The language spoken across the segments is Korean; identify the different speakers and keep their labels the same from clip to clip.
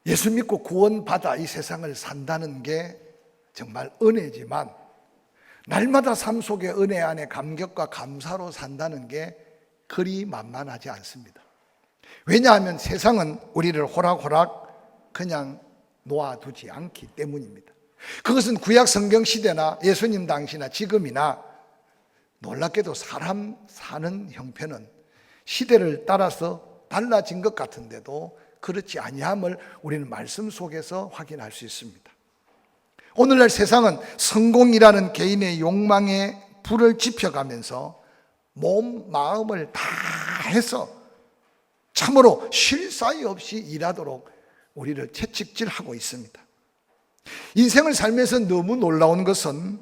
Speaker 1: 예수 믿고 구원받아 이 세상을 산다는 게 정말 은혜지만 날마다 삶 속의 은혜 안에 감격과 감사로 산다는 게 그리 만만하지 않습니다. 왜냐하면 세상은 우리를 호락호락 그냥 놓아두지 않기 때문입니다. 그것은 구약 성경 시대나 예수님 당시나 지금이나 놀랍게도 사람 사는 형편은 시대를 따라서 달라진 것 같은데도 그렇지 아니함을 우리는 말씀 속에서 확인할 수 있습니다. 오늘날 세상은 성공이라는 개인의 욕망에 불을 지펴가면서 몸, 마음을 다 해서 참으로 쉴 사이 없이 일하도록 우리를 채찍질하고 있습니다. 인생을 살면서 너무 놀라운 것은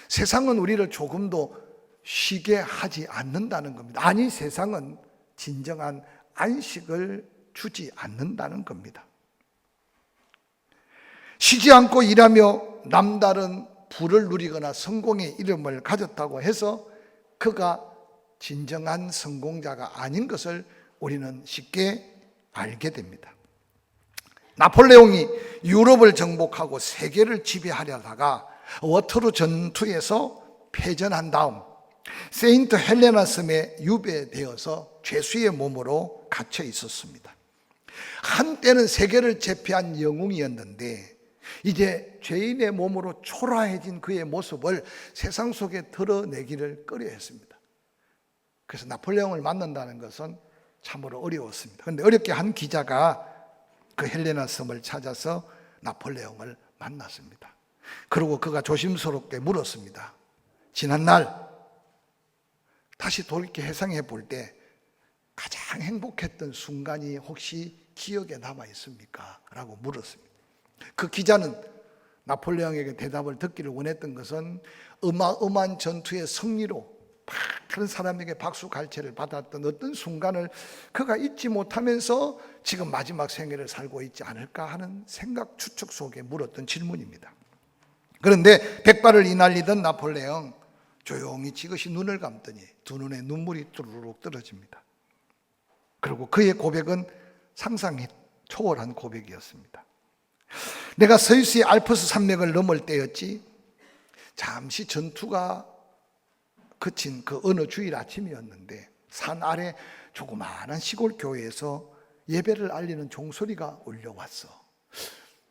Speaker 1: 세상은 우리를 조금도 쉬게 하지 않는다는 겁니다. 아니, 세상은 진정한 안식을 주지 않는다는 겁니다. 쉬지 않고 일하며 남다른 부를 누리거나 성공의 이름을 가졌다고 해서 그가 진정한 성공자가 아닌 것을 우리는 쉽게 알게 됩니다. 나폴레옹이 유럽을 정복하고 세계를 지배하려다가 워터루 전투에서 패전한 다음 세인트 헬레나 섬에 유배되어서 죄수의 몸으로 갇혀 있었습니다. 한때는 세계를 제패한 영웅이었는데 이제 죄인의 몸으로 초라해진 그의 모습을 세상 속에 드러내기를 꺼려했습니다. 그래서 나폴레옹을 만난다는 것은 참으로 어려웠습니다. 그런데 어렵게 한 기자가 그 헬레나 섬을 찾아서 나폴레옹을 만났습니다. 그리고 그가 조심스럽게 물었습니다. 지난날 다시 돌이켜 회상해 볼 때 가장 행복했던 순간이 혹시 기억에 남아 있습니까? 라고 물었습니다. 그 기자는 나폴레옹에게 대답을 듣기를 원했던 것은 어마어마한 전투의 승리로 많은 사람에게 박수 갈채를 받았던 어떤 순간을 그가 잊지 못하면서 지금 마지막 생애를 살고 있지 않을까 하는 생각 추측 속에 물었던 질문입니다. 그런데 백발을 이날리던 나폴레옹 조용히 지그시 눈을 감더니 두 눈에 눈물이 뚜루룩 떨어집니다. 그리고 그의 고백은 상상이 초월한 고백이었습니다. 내가 스위스의 알프스 산맥을 넘을 때였지. 잠시 전투가 그친 그 어느 주일 아침이었는데 산 아래 조그마한 시골 교회에서 예배를 알리는 종소리가 울려왔어.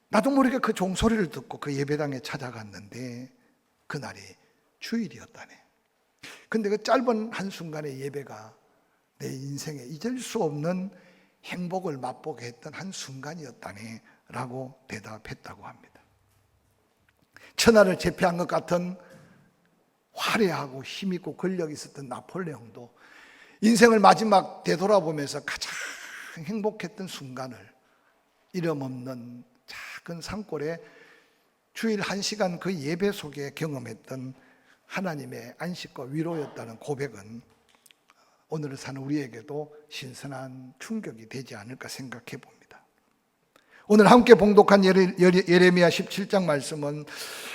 Speaker 1: 나도 모르게 그 종소리를 듣고 그 예배당에 찾아갔는데 그날이 주일이었다네. 근데 그 짧은 한순간의 예배가 내 인생에 잊을 수 없는 행복을 맛보게 했던 한순간이었다네 라고 대답했다고 합니다. 천하를 제패한 것 같은 화려하고 힘있고 권력이 있었던 나폴레옹도 인생을 마지막 되돌아보면서 가장 행복했던 순간을 이름 없는 작은 산골에 주일 1시간 그 예배 속에 경험했던 하나님의 안식과 위로였다는 고백은 오늘을 사는 우리에게도 신선한 충격이 되지 않을까 생각해 봅니다. 오늘 함께 봉독한 예레미야 17장 말씀은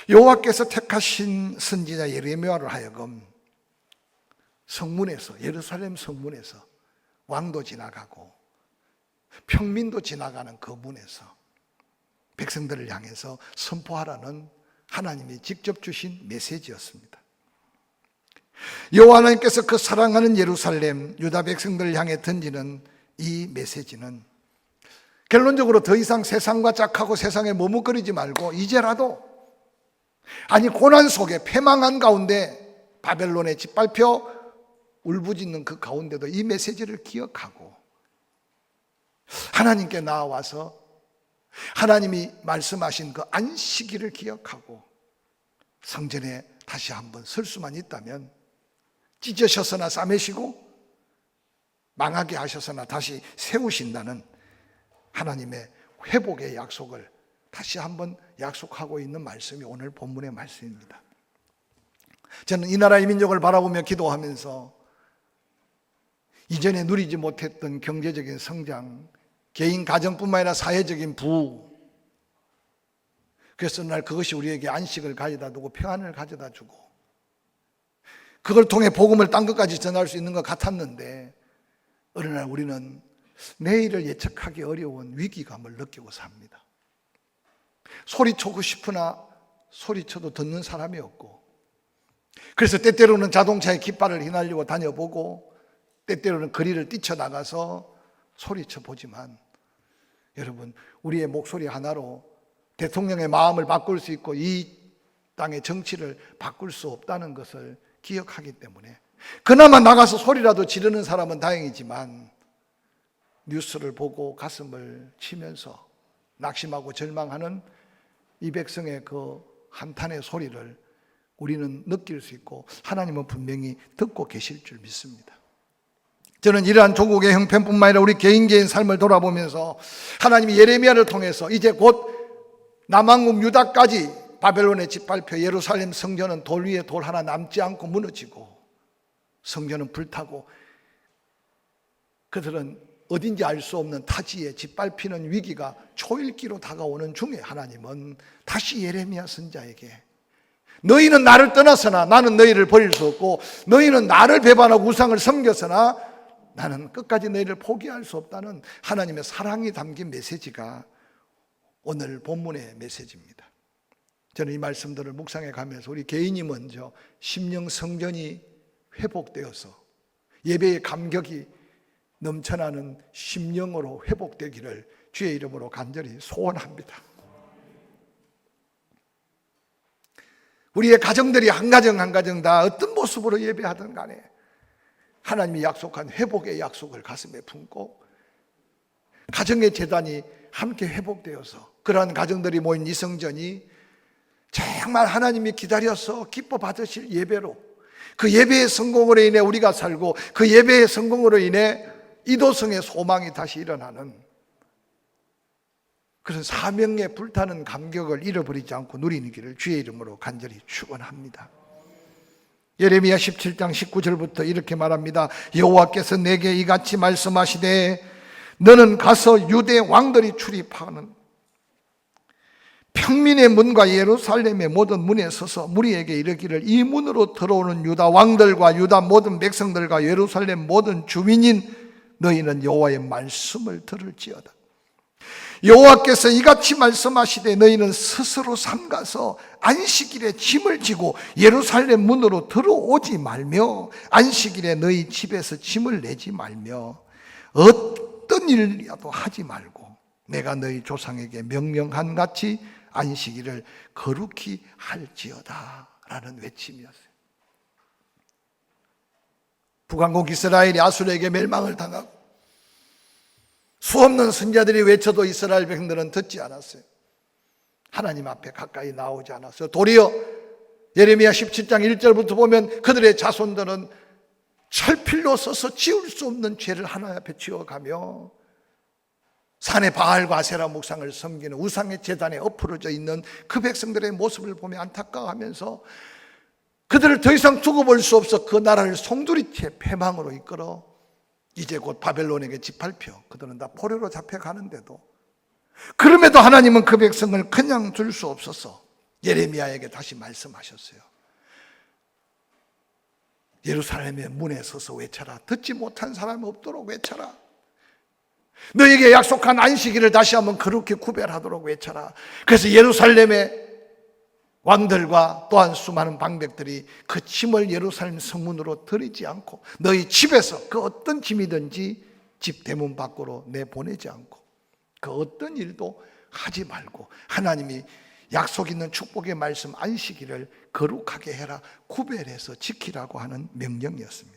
Speaker 1: 여호와께서 택하신 선지자 예레미야를 하여금 성문에서, 예루살렘 성문에서 왕도 지나가고 평민도 지나가는 그 문에서 백성들을 향해서 선포하라는 하나님이 직접 주신 메시지였습니다. 여호와 하나님께서 그 사랑하는 예루살렘 유다 백성들을 향해 던지는 이 메시지는 결론적으로 더 이상 세상과 짝하고 세상에 머뭇거리지 말고 이제라도, 아니 고난 속에 패망한 가운데 바벨론에 짓밟혀 울부짖는 그 가운데도 이 메시지를 기억하고 하나님께 나아와서 하나님이 말씀하신 그 안식일을 기억하고 성전에 다시 한번 설 수만 있다면 찢으셔서나 싸매시고 망하게 하셔서나 다시 세우신다는 하나님의 회복의 약속을 다시 한번 약속하고 있는 말씀이 오늘 본문의 말씀입니다. 저는 이 나라의 민족을 바라보며 기도하면서 이전에 누리지 못했던 경제적인 성장, 개인 가정뿐만 아니라 사회적인 부흥, 그래서 날 그것이 우리에게 안식을 가져다 두고 평안을 가져다 주고 그걸 통해 복음을 딴 것까지 전할 수 있는 것 같았는데 어느 날 우리는 내일을 예측하기 어려운 위기감을 느끼고 삽니다. 소리치고 싶으나 소리쳐도 듣는 사람이 없고, 그래서 때때로는 자동차에 깃발을 휘날리고 다녀보고 때때로는 거리를 뛰쳐나가서 소리쳐 보지만, 여러분, 우리의 목소리 하나로 대통령의 마음을 바꿀 수 있고 이 땅의 정치를 바꿀 수 없다는 것을 기억하기 때문에, 그나마 나가서 소리라도 지르는 사람은 다행이지만 뉴스를 보고 가슴을 치면서 낙심하고 절망하는 이 백성의 그 한탄의 소리를 우리는 느낄 수 있고 하나님은 분명히 듣고 계실 줄 믿습니다. 저는 이러한 조국의 형편뿐만 아니라 우리 개인의 삶을 돌아보면서 하나님이 예레미야를 통해서 이제 곧 남왕국 유다까지 바벨론의 짓밟혀 예루살렘 성전은 돌 위에 돌 하나 남지 않고 무너지고 성전은 불타고 그들은 어딘지 알 수 없는 타지에 짓밟히는 위기가 초일기로 다가오는 중에 하나님은 다시 예레미야 선지자에게 너희는 나를 떠나서나 나는 너희를 버릴 수 없고 너희는 나를 배반하고 우상을 섬겼으나 나는 끝까지 너희를 포기할 수 없다는 하나님의 사랑이 담긴 메시지가 오늘 본문의 메시지입니다. 저는 이 말씀들을 묵상해 가면서 우리 개인이 먼저 심령 성전이 회복되어서 예배의 감격이 넘쳐나는 심령으로 회복되기를 주의 이름으로 간절히 소원합니다. 우리의 가정들이 한 가정 한 가정 다 어떤 모습으로 예배하든 간에 하나님이 약속한 회복의 약속을 가슴에 품고 가정의 재단이 함께 회복되어서 그러한 가정들이 모인 이 성전이 정말 하나님이 기다려서 기뻐 받으실 예배로, 그 예배의 성공으로 인해 우리가 살고 그 예배의 성공으로 인해 이도성의 소망이 다시 일어나는 그런 사명에 불타는 감격을 잃어버리지 않고 누리는 길을 주의 이름으로 간절히 축원합니다. 예레미야 17장 19절부터 이렇게 말합니다. 여호와께서 내게 이같이 말씀하시되 너는 가서 유대 왕들이 출입하는 평민의 문과 예루살렘의 모든 문에 서서 무리에게 이르기를 이 문으로 들어오는 유다 왕들과 유다 모든 백성들과 예루살렘 모든 주민인 너희는 여호와의 말씀을 들을지어다. 여호와께서 이같이 말씀하시되 너희는 스스로 삼가서 안식일에 짐을 지고 예루살렘 문으로 들어오지 말며 안식일에 너희 집에서 짐을 내지 말며 어떤 일이라도 하지 말고 내가 너희 조상에게 명령한 같이 안식일을 거룩히 할지어다 라는 외침이었어요. 북왕국 이스라엘이 아수르에게 멸망을 당하고 수없는 선지자들이 외쳐도 이스라엘 백성들은 듣지 않았어요. 하나님 앞에 가까이 나오지 않았어요. 도리어 예레미야 17장 1절부터 보면 그들의 자손들은 철필로 써서 지울 수 없는 죄를 하나님 앞에 지어가며 산의 바알과 아세라 목상을 섬기는 우상의 제단에 엎으러져 있는 그 백성들의 모습을 보며 안타까워하면서 그들을 더 이상 두고 볼 수 없어 그 나라를 송두리째 패망으로 이끌어 이제 곧 바벨론에게 짓밟혀 그들은 다 포로로 잡혀가는데도 그럼에도 하나님은 그 백성을 그냥 둘 수 없어서 예레미야에게 다시 말씀하셨어요. 예루살렘의 문에 서서 외쳐라. 듣지 못한 사람이 없도록 외쳐라. 너에게 약속한 안식일을 다시 한번 그렇게 구별하도록 외쳐라. 그래서 예루살렘의 왕들과 또한 수많은 방백들이 그 짐을 예루살렘 성문으로 들이지 않고 너희 집에서 그 어떤 짐이든지 집 대문 밖으로 내보내지 않고 그 어떤 일도 하지 말고 하나님이 약속 있는 축복의 말씀 안식일을 거룩하게 해라, 구별해서 지키라고 하는 명령이었습니다.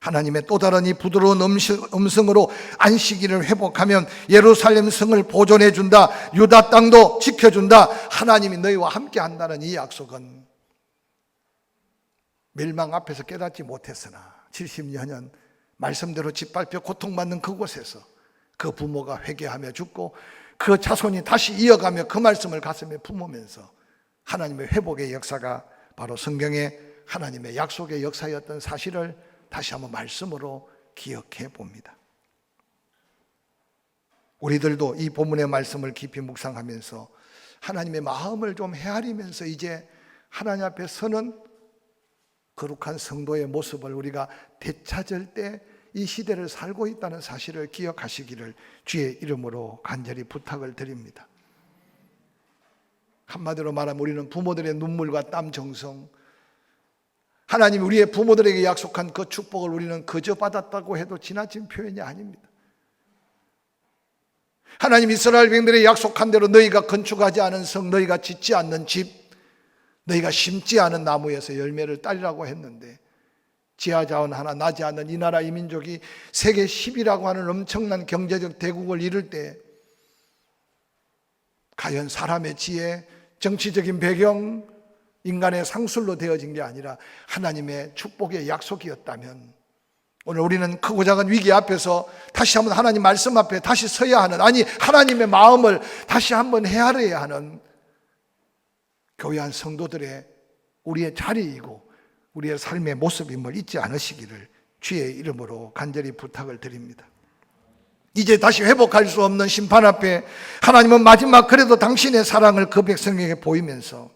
Speaker 1: 하나님의 또 다른 이 부드러운 음성으로 안식일을 회복하면 예루살렘 성을 보존해 준다, 유다 땅도 지켜준다, 하나님이 너희와 함께 한다는 이 약속은 멸망 앞에서 깨닫지 못했으나 70여 년 말씀대로 짓밟혀 고통받는 그곳에서 그 부모가 회개하며 죽고 그 자손이 다시 이어가며 그 말씀을 가슴에 품으면서 하나님의 회복의 역사가 바로 성경의 하나님의 약속의 역사였던 사실을 다시 한번 말씀으로 기억해 봅니다. 우리들도 이 본문의 말씀을 깊이 묵상하면서 하나님의 마음을 좀 헤아리면서 이제 하나님 앞에 서는 거룩한 성도의 모습을 우리가 되찾을 때 이 시대를 살고 있다는 사실을 기억하시기를 주의 이름으로 간절히 부탁을 드립니다. 한마디로 말하면 우리는 부모들의 눈물과 땀 정성, 하나님이 우리의 부모들에게 약속한 그 축복을 우리는 그저 받았다고 해도 지나친 표현이 아닙니다. 하나님 이스라엘 백성들의 약속한 대로 너희가 건축하지 않은 성, 너희가 짓지 않는 집, 너희가 심지 않은 나무에서 열매를 따리라고 했는데 지하자원 하나 나지 않는 이 나라 이 민족이 세계 10위라고 하는 엄청난 경제적 대국을 이룰 때 과연 사람의 지혜, 정치적인 배경, 인간의 상술로 되어진 게 아니라 하나님의 축복의 약속이었다면 오늘 우리는 크고 작은 위기 앞에서 다시 한번 하나님 말씀 앞에 다시 서야 하는, 아니 하나님의 마음을 다시 한번 헤아려야 하는 교회한 성도들의 우리의 자리이고 우리의 삶의 모습임을 잊지 않으시기를 주의 이름으로 간절히 부탁을 드립니다. 이제 다시 회복할 수 없는 심판 앞에 하나님은 마지막 그래도 당신의 사랑을 그 백성에게 보이면서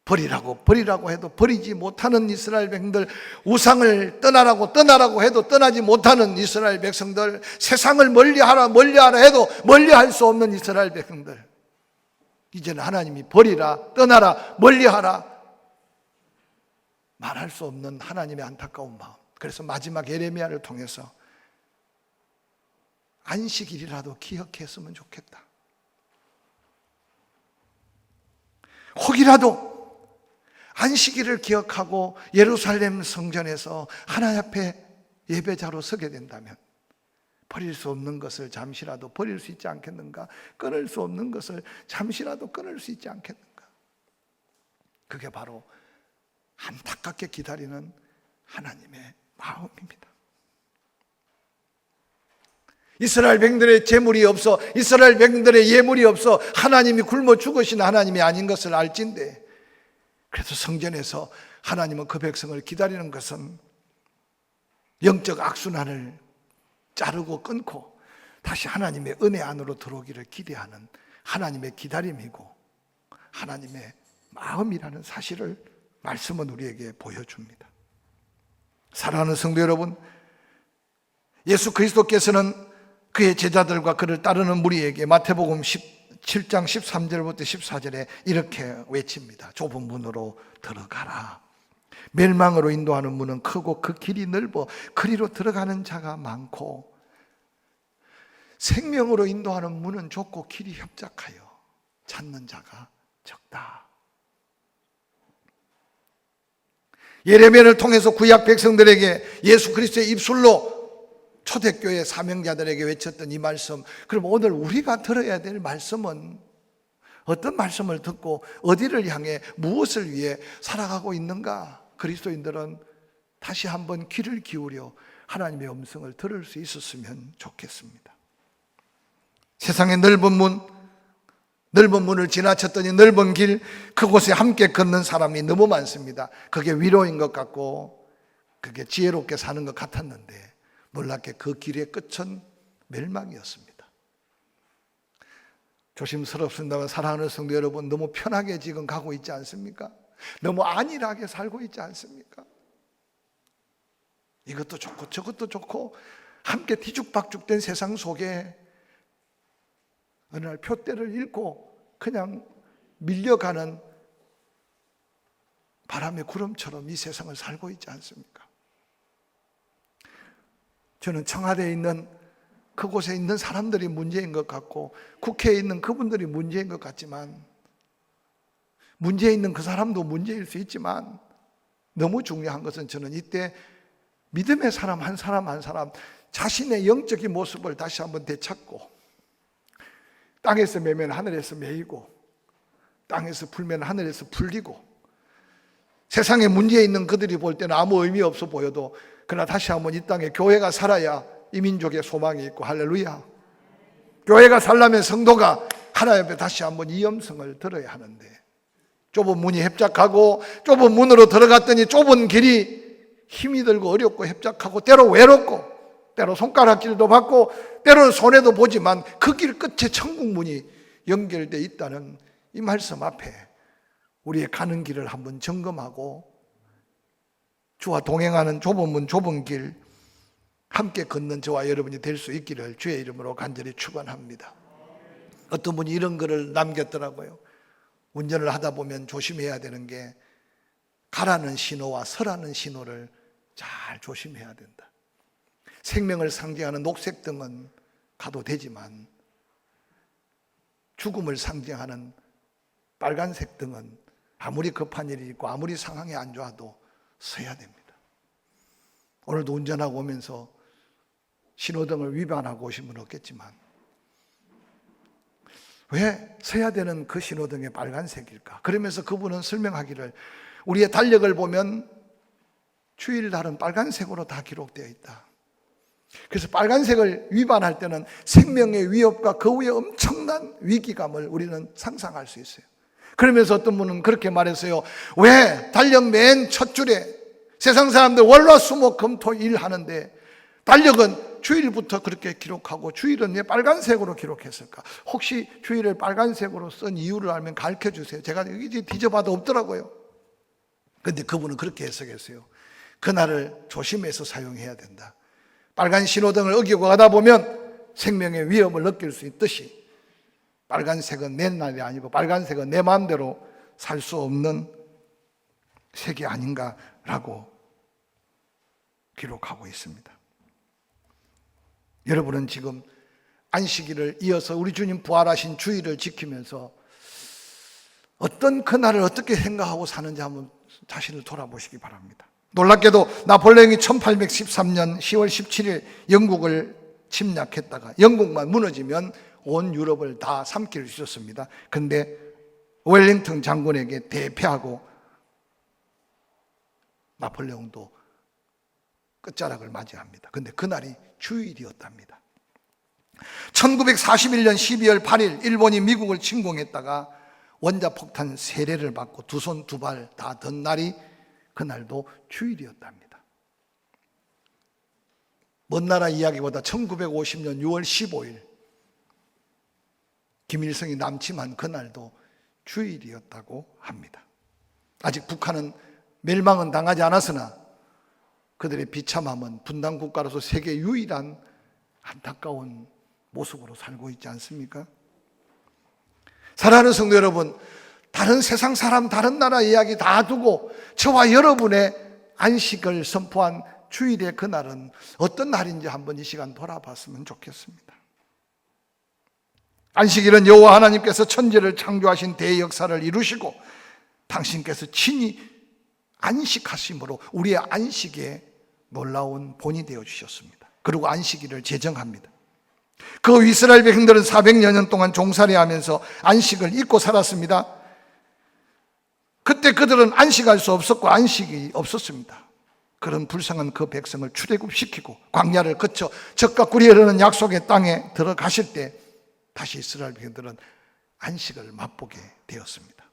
Speaker 1: 버리라고 해도 버리지 못하는 이스라엘 백성들, 우상을 떠나라고 해도 떠나지 못하는 이스라엘 백성들, 세상을 멀리하라 해도 멀리할 수 없는 이스라엘 백성들, 이제는 하나님이 버리라, 떠나라, 멀리하라 말할 수 없는 하나님의 안타까운 마음. 그래서 마지막 예레미야를 통해서 안식일이라도 기억했으면 좋겠다. 혹이라도 안식일을 기억하고 예루살렘 성전에서 하나님 앞에 예배자로 서게 된다면 버릴 수 없는 것을 잠시라도 버릴 수 있지 않겠는가? 끊을 수 없는 것을 잠시라도 끊을 수 있지 않겠는가? 그게 바로 안타깝게 기다리는 하나님의 마음입니다. 이스라엘 백성들의 재물이 없어, 이스라엘 백성들의 예물이 없어 하나님이 굶어 죽으신 하나님이 아닌 것을 알진데, 그래서 성전에서 하나님은 그 백성을 기다리는 것은 영적 악순환을 자르고 끊고 다시 하나님의 은혜 안으로 들어오기를 기대하는 하나님의 기다림이고 하나님의 마음이라는 사실을 말씀은 우리에게 보여줍니다. 사랑하는 성도 여러분, 예수 그리스도께서는 그의 제자들과 그를 따르는 무리에게 마태복음 7장 13절부터 14절에 이렇게 외칩니다. 좁은 문으로 들어가라. 멸망으로 인도하는 문은 크고 그 길이 넓어 그리로 들어가는 자가 많고, 생명으로 인도하는 문은 좁고 길이 협착하여 찾는 자가 적다. 예레미야를 통해서 구약 백성들에게 예수 그리스도의 입술로 초대교회 사명자들에게 외쳤던 이 말씀, 그럼 오늘 우리가 들어야 될 말씀은 어떤 말씀을 듣고 어디를 향해 무엇을 위해 살아가고 있는가? 그리스도인들은 다시 한번 귀를 기울여 하나님의 음성을 들을 수 있었으면 좋겠습니다. 세상의 넓은 문을 지나쳤더니 넓은 길, 그곳에 함께 걷는 사람이 너무 많습니다. 그게 위로인 것 같고 그게 지혜롭게 사는 것 같았는데 놀랍게 그 길의 끝은 멸망이었습니다. 조심스럽습니다만 사랑하는 성도 여러분, 너무 편하게 지금 가고 있지 않습니까? 너무 안일하게 살고 있지 않습니까? 이것도 좋고 저것도 좋고 함께 뒤죽박죽된 세상 속에 어느 날 표대를 잃고 그냥 밀려가는 바람의 구름처럼 이 세상을 살고 있지 않습니까? 저는 청와대에 있는 그곳에 있는 사람들이 문제인 것 같고 국회에 있는 그분들이 문제인 것 같지만, 문제 있는 그 사람도 문제일 수 있지만 너무 중요한 것은 저는 이때 믿음의 사람 한 사람 한 사람 자신의 영적인 모습을 다시 한번 되찾고, 땅에서 매면 하늘에서 매이고 땅에서 풀면 하늘에서 풀리고, 세상에 문제 있는 그들이 볼 때는 아무 의미 없어 보여도 그러나 다시 한번 이 땅에 교회가 살아야 이 민족의 소망이 있고, 할렐루야. 교회가 살려면 성도가 하나님 앞에 다시 한번 이 음성을 들어야 하는데, 좁은 문이 협착하고 좁은 문으로 들어갔더니 좁은 길이 힘이 들고 어렵고 협착하고 때로 외롭고 때로 손가락질도 받고 때로는 손해도 보지만 그 길 끝에 천국 문이 연결되어 있다는 이 말씀 앞에 우리의 가는 길을 한번 점검하고 주와 동행하는 좁은 문 좁은 길 함께 걷는 저와 여러분이 될 수 있기를 주의 이름으로 간절히 축원합니다. 어떤 분이 이런 글을 남겼더라고요. 운전을 하다 보면 조심해야 되는 게 가라는 신호와 서라는 신호를 잘 조심해야 된다. 생명을 상징하는 녹색 등은 가도 되지만 죽음을 상징하는 빨간색 등은 아무리 급한 일이 있고 아무리 상황이 안 좋아도 서야 됩니다. 오늘도 운전하고 오면서 신호등을 위반하고 오신 분은 없겠지만 왜 서야 되는 그 신호등이 빨간색일까? 그러면서 그분은 설명하기를 우리의 달력을 보면 주일날은 빨간색으로 다 기록되어 있다. 그래서 빨간색을 위반할 때는 생명의 위협과 그 후에 엄청난 위기감을 우리는 상상할 수 있어요. 그러면서 어떤 분은 그렇게 말했어요. 왜 달력 맨 첫 줄에 세상 사람들 월화수목금토일 하는데 달력은 주일부터 그렇게 기록하고 주일은 왜 빨간색으로 기록했을까? 혹시 주일을 빨간색으로 쓴 이유를 알면 가르쳐 주세요. 제가 여기 뒤져봐도 없더라고요. 그런데 그분은 그렇게 해석했어요. 그날을 조심해서 사용해야 된다. 빨간 신호등을 어기고 가다 보면 생명의 위협을 느낄 수 있듯이 빨간색은 내 날이 아니고 빨간색은 내 마음대로 살 수 없는 색이 아닌가라고 기록하고 있습니다. 여러분은 지금 안식일을 이어서 우리 주님 부활하신 주일을 지키면서 어떤 그날을 어떻게 생각하고 사는지 한번 자신을 돌아보시기 바랍니다. 놀랍게도 나폴레옹이 1813년 10월 17일 영국을 침략했다가 영국만 무너지면 온 유럽을 다 삼킬 수 있었습니다. 그런데 웰링턴 장군에게 대패하고 나폴레옹도 끝자락을 맞이합니다. 그런데 그날이 주일이었답니다. 1941년 12월 8일 일본이 미국을 침공했다가 원자폭탄 세례를 받고 두 손 두 발 다 든 날이 그날도 주일이었답니다. 먼 나라 이야기보다 1950년 6월 15일 김일성이 남침한 그날도 주일이었다고 합니다. 아직 북한은 멸망은 당하지 않았으나 그들의 비참함은 분단 국가로서 세계 유일한 안타까운 모습으로 살고 있지 않습니까? 사랑하는 성도 여러분, 다른 세상 사람, 다른 나라 이야기 다 두고 저와 여러분의 안식을 선포한 주일의 그날은 어떤 날인지 한번 이 시간 돌아봤으면 좋겠습니다. 안식일은 여호와 하나님께서 천지를 창조하신 대역사를 이루시고 당신께서 친히 안식하심으로 우리의 안식에 놀라운 본이 되어 주셨습니다. 그리고 안식일을 제정합니다. 그 이스라엘 백성들은 400여 년 동안 종살이하면서 안식을 잊고 살았습니다. 그때 그들은 안식할 수 없었고 안식이 없었습니다. 그런 불쌍한 그 백성을 출애굽시키고 광야를 거쳐 적과 꿀이 흐르는 약속의 땅에 들어가실 때 다시 이스라엘 백성들은 안식을 맛보게 되었습니다.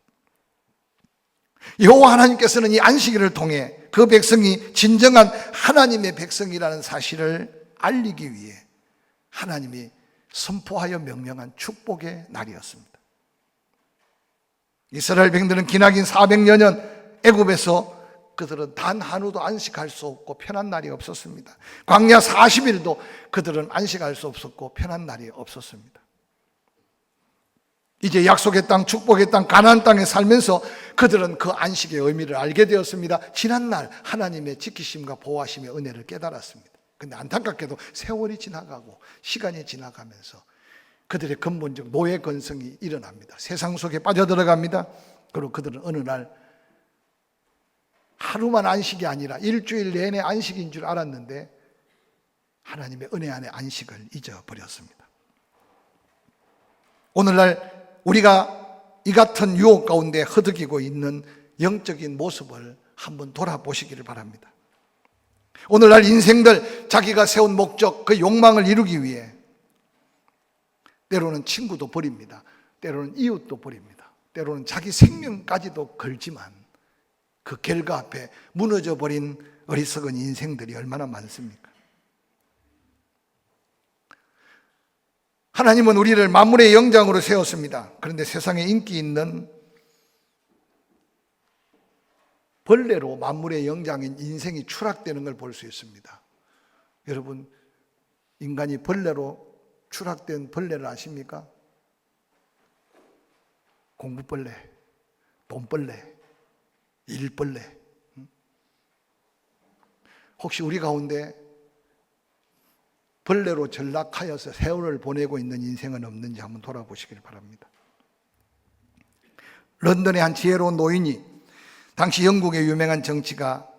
Speaker 1: 여호와 하나님께서는 이 안식일을 통해 그 백성이 진정한 하나님의 백성이라는 사실을 알리기 위해 하나님이 선포하여 명령한 축복의 날이었습니다. 이스라엘 백성들은 기나긴 400여 년 애굽에서 그들은 단 하루도 안식할 수 없고 편한 날이 없었습니다. 광야 40일도 그들은 안식할 수 없었고 편한 날이 없었습니다. 이제 약속의 땅, 축복의 땅, 가나안 땅에 살면서 그들은 그 안식의 의미를 알게 되었습니다. 지난날 하나님의 지키심과 보호하심의 은혜를 깨달았습니다. 근데 안타깝게도 세월이 지나가고 시간이 지나가면서 그들의 근본적 노예 건성이 일어납니다. 세상 속에 빠져들어갑니다. 그리고 그들은 어느 날 하루만 안식이 아니라 일주일 내내 안식인 줄 알았는데 하나님의 은혜 안에 안식을 잊어버렸습니다. 오늘날 우리가 이 같은 유혹 가운데 허덕이고 있는 영적인 모습을 한번 돌아보시기를 바랍니다. 오늘날 인생들 자기가 세운 목적, 그 욕망을 이루기 위해 때로는 친구도 버립니다. 때로는 이웃도 버립니다. 때로는 자기 생명까지도 걸지만 그 결과 앞에 무너져 버린 어리석은 인생들이 얼마나 많습니까? 하나님은 우리를 만물의 영장으로 세웠습니다. 그런데 세상에 인기 있는 벌레로 만물의 영장인 인생이 추락되는 걸 볼 수 있습니다. 여러분, 인간이 벌레로 추락된 벌레를 아십니까? 공부벌레, 돈벌레, 일벌레. 혹시 우리 가운데 벌레로 전락하여서 세월을 보내고 있는 인생은 없는지 한번 돌아보시길 바랍니다. 런던의 한 지혜로운 노인이 당시 영국의 유명한 정치가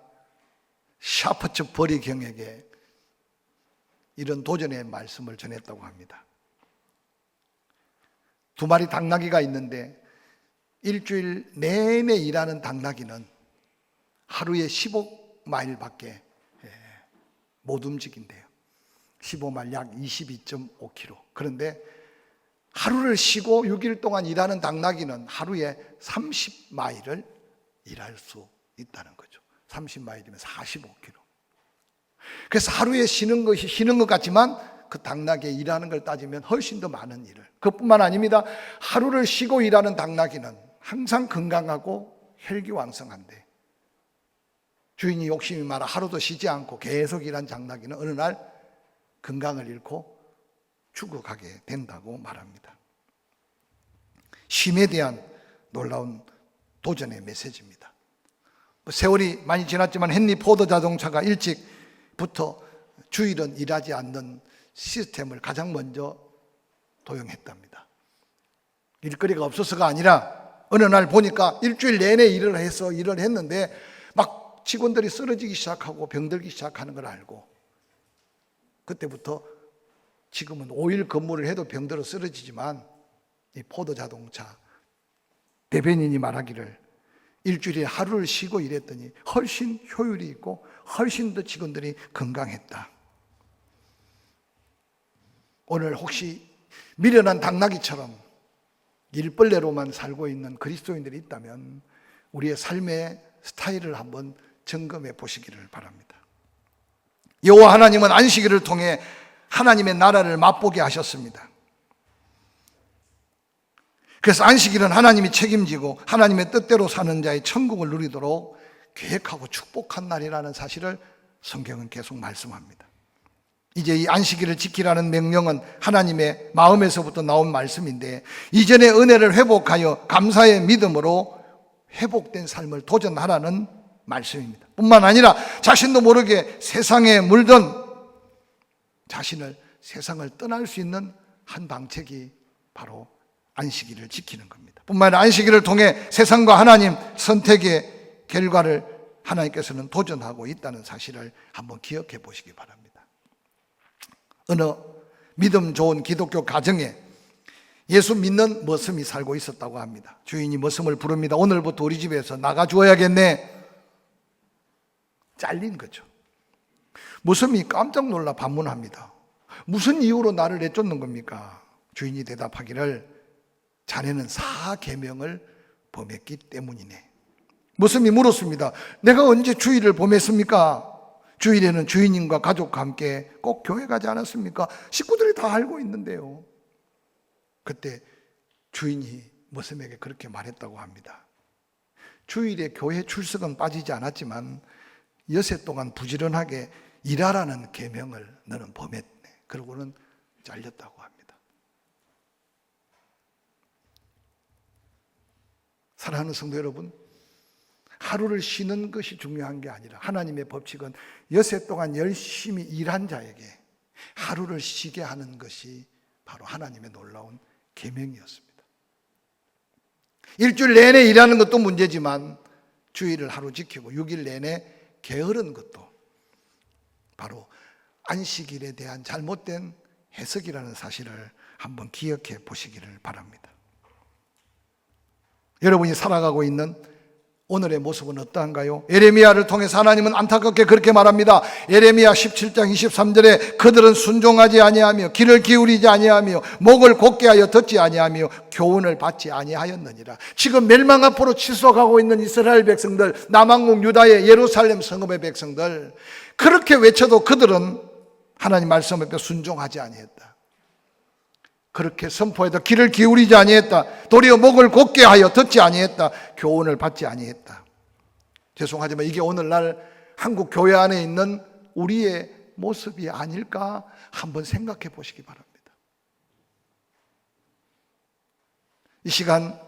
Speaker 1: 샤퍼츠 버리경에게 이런 도전의 말씀을 전했다고 합니다. 2마리 당나귀가 있는데 일주일 내내 일하는 당나귀는 하루에 15마일밖에 못 움직인대요. 15마일 약 22.5km. 그런데 하루를 쉬고 6일 동안 일하는 당나귀는 하루에 30마일을 일할 수 있다는 거죠. 30마일이면 45km. 그래서 하루에 쉬는 것이 쉬는 것 같지만 그 당나귀에 일하는 걸 따지면 훨씬 더 많은 일을. 그뿐만 아닙니다. 하루를 쉬고 일하는 당나귀는 항상 건강하고 혈기왕성한데 주인이 욕심이 많아 하루도 쉬지 않고 계속 일한 당나귀는 어느 날 건강을 잃고 죽어가게 된다고 말합니다. 쉼에 대한 놀라운 도전의 메시지입니다. 세월이 많이 지났지만 헨리 포드 자동차가 일찍부터 주일은 일하지 않는 시스템을 가장 먼저 도용했답니다. 일거리가 없어서가 아니라 어느 날 보니까 일주일 내내 일을 했는데 막 직원들이 쓰러지기 시작하고 병들기 시작하는 걸 알고 그때부터 지금은 5일 근무를 해도 병들어 쓰러지지만 이 포드 자동차 대변인이 말하기를 일주일에 하루를 쉬고 일했더니 훨씬 효율이 있고 훨씬 더 직원들이 건강했다. 오늘 혹시 미련한 당나귀처럼 일벌레로만 살고 있는 그리스도인들이 있다면 우리의 삶의 스타일을 한번 점검해 보시기를 바랍니다. 여호와 하나님은 안식일을 통해 하나님의 나라를 맛보게 하셨습니다. 그래서 안식일은 하나님이 책임지고 하나님의 뜻대로 사는 자의 천국을 누리도록 계획하고 축복한 날이라는 사실을 성경은 계속 말씀합니다. 이제 이 안식일을 지키라는 명령은 하나님의 마음에서부터 나온 말씀인데 이전의 은혜를 회복하여 감사의 믿음으로 회복된 삶을 도전하라는 말씀입니다. 뿐만 아니라 자신도 모르게 세상에 물든 자신을 세상을 떠날 수 있는 한 방책이 바로 안식일을 지키는 겁니다. 뿐만 아니라 안식일을 통해 세상과 하나님 선택의 결과를 하나님께서는 도전하고 있다는 사실을 한번 기억해 보시기 바랍니다. 어느 믿음 좋은 기독교 가정에 예수 믿는 머슴이 살고 있었다고 합니다. 주인이 머슴을 부릅니다. 오늘부터 우리 집에서 나가주어야겠네. 잘린 거죠. 머슴이 깜짝 놀라 반문합니다. 무슨 이유로 나를 내쫓는 겁니까? 주인이 대답하기를 자네는 4계명을 범했기 때문이네. 머슴이 물었습니다. 내가 언제 주일을 범했습니까? 주일에는 주인님과 가족과 함께 꼭 교회 가지 않았습니까? 식구들이 다 알고 있는데요. 그때 주인이 머슴에게 그렇게 말했다고 합니다. 주일에 교회 출석은 빠지지 않았지만 여세 동안 부지런하게 일하라는 계명을 너는 범했네. 그러고는 잘렸다고 합니다. 사랑하는 성도 여러분, 하루를 쉬는 것이 중요한 게 아니라 하나님의 법칙은 여세 동안 열심히 일한 자에게 하루를 쉬게 하는 것이 바로 하나님의 놀라운 계명이었습니다. 일주일 내내 일하는 것도 문제지만 주일을 하루 지키고 6일 내내 게으른 것도 바로 안식일에 대한 잘못된 해석이라는 사실을 한번 기억해 보시기를 바랍니다. 여러분이 살아가고 있는 오늘의 모습은 어떠한가요? 예레미야를 통해서 하나님은 안타깝게 그렇게 말합니다. 예레미야 17장 23절에 그들은 순종하지 아니하며 귀를 기울이지 아니하며 목을 곧게 하여 듣지 아니하며 교훈을 받지 아니하였느니라. 지금 멸망 앞으로 치솟아가고 있는 이스라엘 백성들, 남왕국 유다의 예루살렘 성읍의 백성들, 그렇게 외쳐도 그들은 하나님 말씀 앞에 순종하지 아니했다. 그렇게 선포해도 귀를 기울이지 아니했다. 도리어 목을 곧게 하여 듣지 아니했다. 교훈을 받지 아니했다. 죄송하지만 이게 오늘날 한국 교회 안에 있는 우리의 모습이 아닐까 한번 생각해 보시기 바랍니다. 이 시간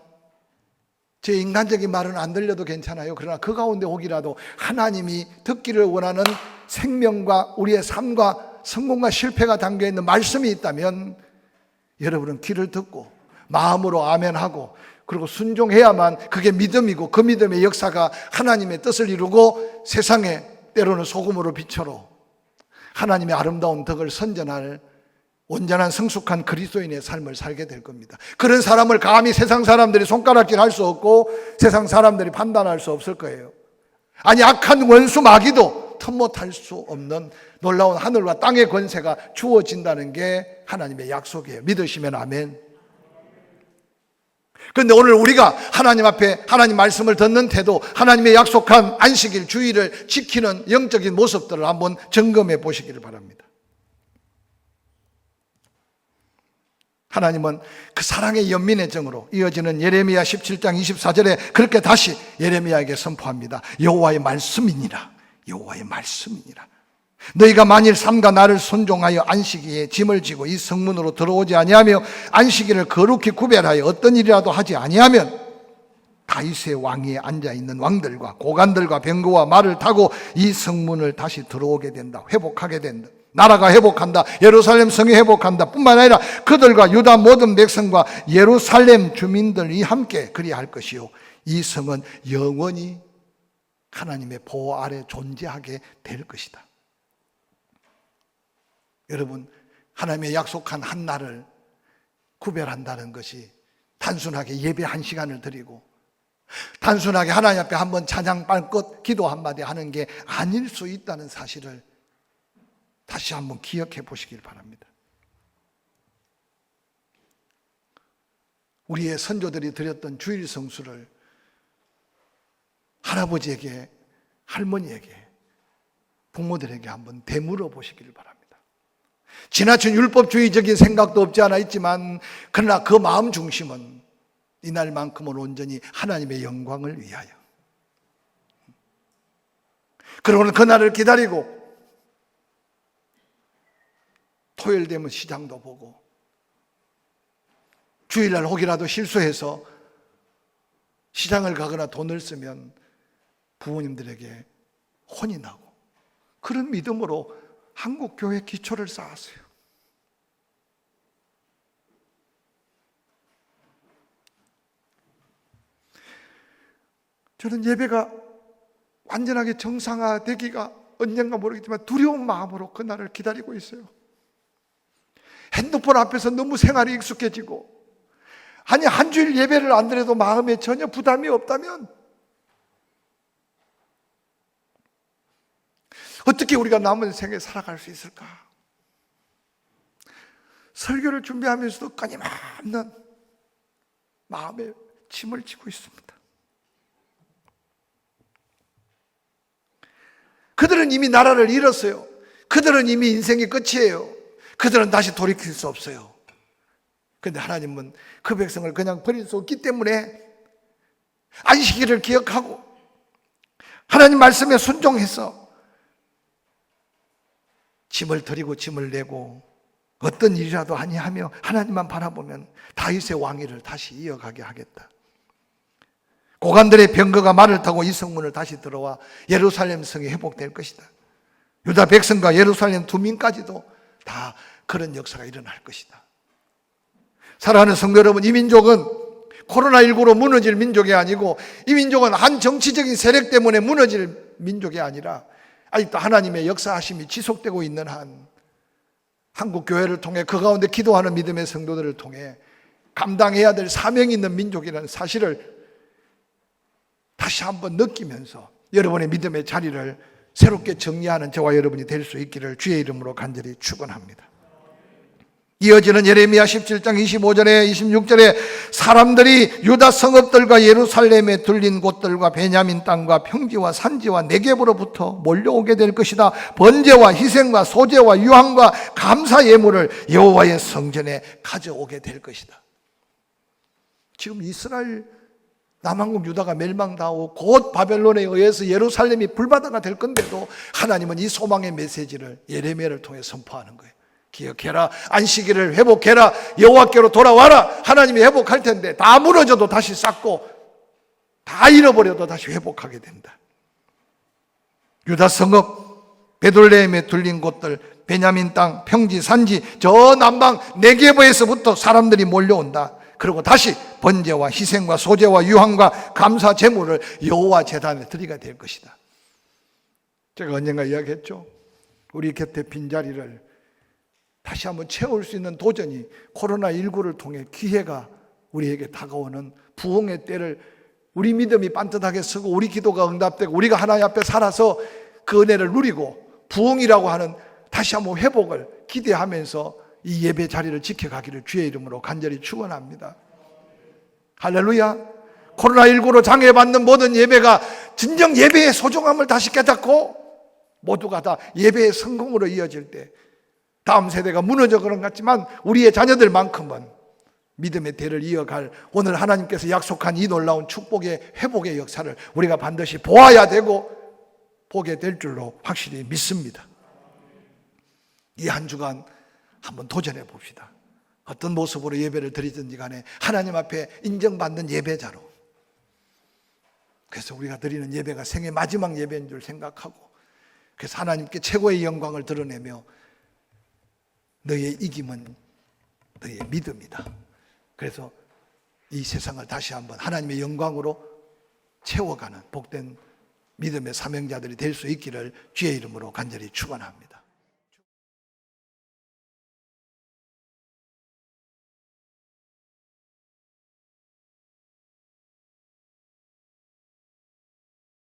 Speaker 1: 제 인간적인 말은 안 들려도 괜찮아요. 그러나 그 가운데 혹이라도 하나님이 듣기를 원하는 생명과 우리의 삶과 성공과 실패가 담겨있는 말씀이 있다면 여러분은 귀를 듣고 마음으로 아멘하고 그리고 순종해야만 그게 믿음이고 그 믿음의 역사가 하나님의 뜻을 이루고 세상에 때로는 소금으로 빛으로 하나님의 아름다운 덕을 선전할 온전한 성숙한 그리스도인의 삶을 살게 될 겁니다. 그런 사람을 감히 세상 사람들이 손가락질 할 수 없고 세상 사람들이 판단할 수 없을 거예요. 아니 악한 원수 마귀도 틈못할 수 없는 놀라운 하늘과 땅의 권세가 주어진다는 게 하나님의 약속이에요. 믿으시면 아멘. 그런데 오늘 우리가 하나님 앞에 하나님 말씀을 듣는 태도, 하나님의 약속한 안식일 주일을 지키는 영적인 모습들을 한번 점검해 보시기를 바랍니다. 하나님은 그 사랑의 연민의 정으로 이어지는 예레미야 17장 24절에 그렇게 다시 예레미야에게 선포합니다. 여호와의 말씀이니라. 여호와의 말씀이니라. 너희가 만일 삼가 나를 순종하여 안식일에 짐을 지고 이 성문으로 들어오지 아니하며 안식일을 거룩히 구별하여 어떤 일이라도 하지 아니하면 다윗의 왕위에 앉아있는 왕들과 고관들과 병거와 말을 타고 이 성문을 다시 들어오게 된다. 회복하게 된다. 나라가 회복한다. 예루살렘 성이 회복한다. 뿐만 아니라 그들과 유다 모든 백성과 예루살렘 주민들이 함께 그리할 것이요. 이 성은 영원히 하나님의 보호 아래 존재하게 될 것이다. 여러분, 하나님의 약속한 한 날을 구별한다는 것이 단순하게 예배 한 시간을 드리고 단순하게 하나님 앞에 한번 찬양 빨것 기도 한마디 하는 게 아닐 수 있다는 사실을 다시 한번 기억해 보시길 바랍니다. 우리의 선조들이 드렸던 주일 성수를 할아버지에게, 할머니에게, 부모들에게 한번 되물어 보시길 바랍니다. 지나친 율법주의적인 생각도 없지 않아 있지만 그러나 그 마음 중심은 이날만큼은 온전히 하나님의 영광을 위하여, 그러고는 그날을 기다리고 토요일 되면 시장도 보고 주일날 혹이라도 실수해서 시장을 가거나 돈을 쓰면 부모님들에게 혼이 나고 그런 믿음으로 한국 교회 기초를 쌓았어요. 저는 예배가 완전하게 정상화되기가 언젠가 모르겠지만 두려운 마음으로 그날을 기다리고 있어요. 핸드폰 앞에서 너무 생활이 익숙해지고, 아니 한 주일 예배를 안 드려도 마음에 전혀 부담이 없다면 어떻게 우리가 남은 생에 살아갈 수 있을까? 설교를 준비하면서도 끊임없는 마음에 짐을 지고 있습니다. 그들은 이미 나라를 잃었어요. 그들은 이미 인생의 끝이에요. 그들은 다시 돌이킬 수 없어요. 그런데 하나님은 그 백성을 그냥 버릴 수 없기 때문에 안식일을 기억하고 하나님 말씀에 순종해서 짐을 드리고 짐을 내고 어떤 일이라도 아니하며 하나님만 바라보면 다윗의 왕위를 다시 이어가게 하겠다. 고관들의 병거가 말을 타고 이 성문을 다시 들어와 예루살렘 성이 회복될 것이다. 유다 백성과 예루살렘 두민까지도 다 그런 역사가 일어날 것이다. 사랑하는 성도 여러분, 이 민족은 코로나19로 무너질 민족이 아니고 이 민족은 한 정치적인 세력 때문에 무너질 민족이 아니라 아직도 하나님의 역사하심이 지속되고 있는 한 한국 교회를 통해 그 가운데 기도하는 믿음의 성도들을 통해 감당해야 될 사명이 있는 민족이라는 사실을 다시 한번 느끼면서 여러분의 믿음의 자리를 새롭게 정리하는 저와 여러분이 될 수 있기를 주의 이름으로 간절히 축원합니다. 이어지는 예레미야 17장 25절에 26절에 사람들이 유다 성읍들과 예루살렘에 둘린 곳들과 베냐민 땅과 평지와 산지와 네겝으로부터 몰려오게 될 것이다. 번제와 희생과 소제와 유향과 감사 예물을 여호와의 성전에 가져오게 될 것이다. 지금 이스라엘 남한국 유다가 멸망당하고 곧 바벨론에 의해서 예루살렘이 불바다가 될 건데도 하나님은 이 소망의 메시지를 예레미야를 통해 선포하는 거예요. 기억해라, 안식일을 회복해라, 여호와께로 돌아와라. 하나님이 회복할 텐데 다 무너져도 다시 쌓고 다 잃어버려도 다시 회복하게 된다. 유다 성읍, 베들레헴에 둘린 곳들, 베냐민 땅, 평지, 산지, 저 남방 네게브에서부터 사람들이 몰려온다. 그리고 다시 번제와 희생과 소제와 유황과 감사 제물을 여호와 제단에 드리게 될 것이다. 제가 언젠가 이야기했죠. 우리 곁에 빈자리를 다시 한번 채울 수 있는 도전이 코로나19를 통해 기회가 우리에게 다가오는 부흥의 때를 우리 믿음이 반듯하게 서고 우리 기도가 응답되고 우리가 하나님 앞에 살아서 그 은혜를 누리고 부흥이라고 하는 다시 한번 회복을 기대하면서 이 예배 자리를 지켜가기를 주의 이름으로 간절히 축원합니다. 할렐루야. 코로나19로 장애받는 모든 예배가 진정 예배의 소중함을 다시 깨닫고 모두가 다 예배의 성공으로 이어질 때 다음 세대가 무너져 그런 것 같지만 우리의 자녀들만큼은 믿음의 대를 이어갈 오늘 하나님께서 약속한 이 놀라운 축복의 회복의 역사를 우리가 반드시 보아야 되고 보게 될 줄로 확실히 믿습니다. 이 한 주간 한번 도전해 봅시다. 어떤 모습으로 예배를 드리든지 간에 하나님 앞에 인정받는 예배자로. 그래서 우리가 드리는 예배가 생애 마지막 예배인 줄 생각하고 그래서 하나님께 최고의 영광을 드러내며 너의 이김은 너의 믿음이다. 그래서 이 세상을 다시 한번 하나님의 영광으로 채워가는 복된 믿음의 사명자들이 될 수 있기를 주의 이름으로 간절히 축원합니다.